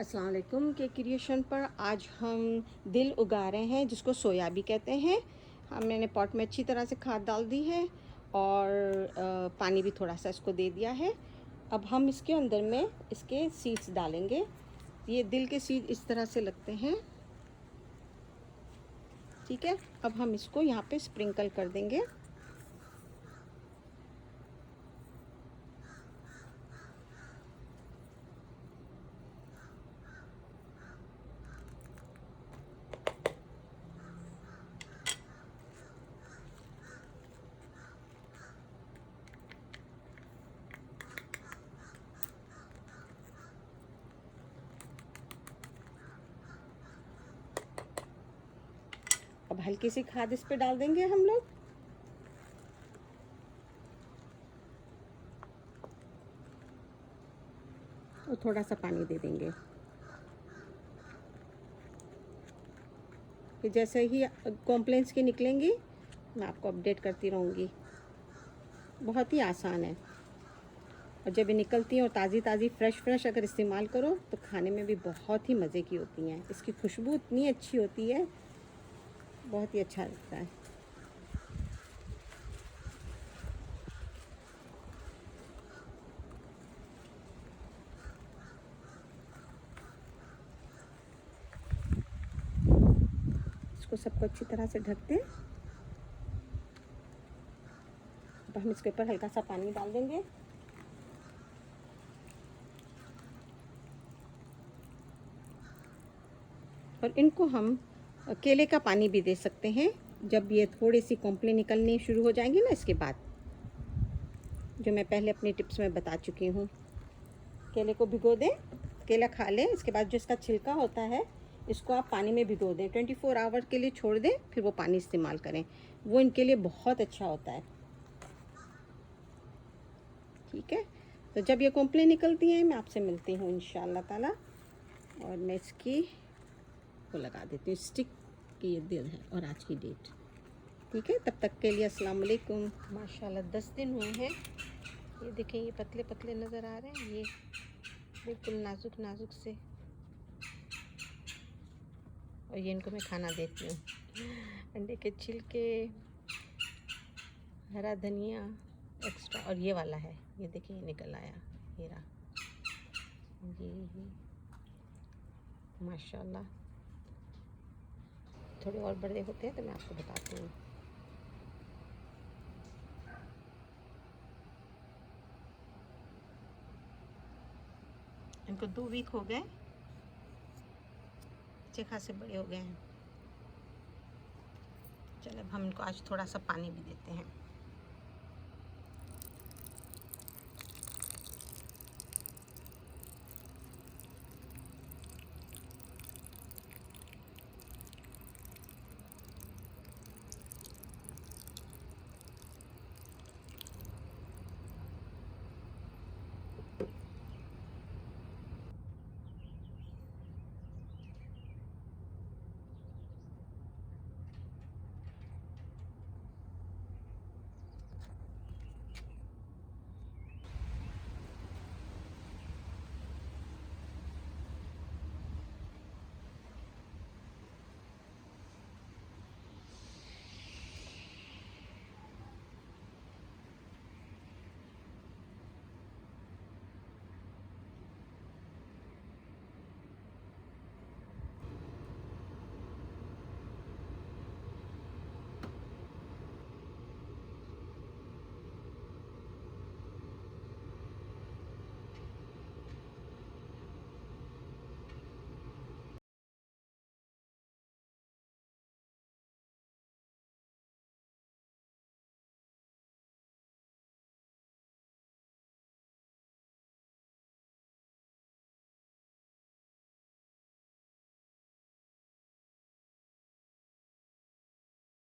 अस्सलाम वालेकुम। के क्रिएशन पर आज हम दिल उगा रहे हैं, जिसको सोया भी कहते हैं। मैंने पॉट में अच्छी तरह से खाद डाल दी है और पानी भी थोड़ा सा इसको दे दिया है। अब हम इसके अंदर में इसके सीड्स डालेंगे। ये दिल के सीड इस तरह से लगते हैं, ठीक है। अब हम इसको यहाँ पे स्प्रिंकल कर देंगे। अब हल्की सी खाद इस पे डाल देंगे हम लोग। और थोड़ा सा पानी दे देंगे कि जैसे ही कॉम्प्लेंस की निकलेंगी मैं आपको अपडेट करती रहूँगी। बहुत ही आसान है, और जब ये निकलती हैं और ताज़ी ताज़ी फ्रेश अगर इस्तेमाल करो तो खाने में भी बहुत ही मज़े की होती हैं। इसकी खुशबू इतनी अच्छी होती है, बहुत ही अच्छा लगता है। इसको सबको अच्छी तरह से ढक दें। अब हम इसके ऊपर हल्का सा पानी डाल देंगे। और इनको हम केले का पानी भी दे सकते हैं, जब ये थोड़ी सी कॉम्प्लेन निकलनी शुरू हो जाएंगी ना, इसके बाद, जो मैं पहले अपनी टिप्स में बता चुकी हूँ। केले को भिगो दें, केला खा लें, इसके बाद जो इसका छिलका होता है इसको आप पानी में भिगो दें, 24 आवर के लिए छोड़ दें, फिर वो पानी इस्तेमाल करें। वो इनके लिए बहुत अच्छा होता है, ठीक है। तो जब ये कॉम्प्लेन निकलती हैं मैं आपसे मिलती हूँ इंशाअल्लाह ताला। और मैं इसकी वो लगा देती हूँ स्टिक की, ये दिल है और आज की डेट, ठीक है। तब तक के लिए अस्सलाम वालेकुम। माशाल्लाह 10 दिन हुए हैं। ये देखें, ये पतले पतले नज़र आ रहे हैं, ये बिल्कुल नाजुक नाजुक से। और ये इनको मैं खाना देती हूँ, अंडे के छिलके, हरा धनिया एक्स्ट्रा। और ये वाला है, ये देखिए ये निकल आया, ये रहा, ये माशाल्लाह। थोड़े और बड़े होते हैं तो मैं आपको बताती हूँ। इनको 2 वीक हो गए, अच्छे खासे बड़े हो गए हैं। चलो अब हम इनको आज थोड़ा सा पानी भी देते हैं।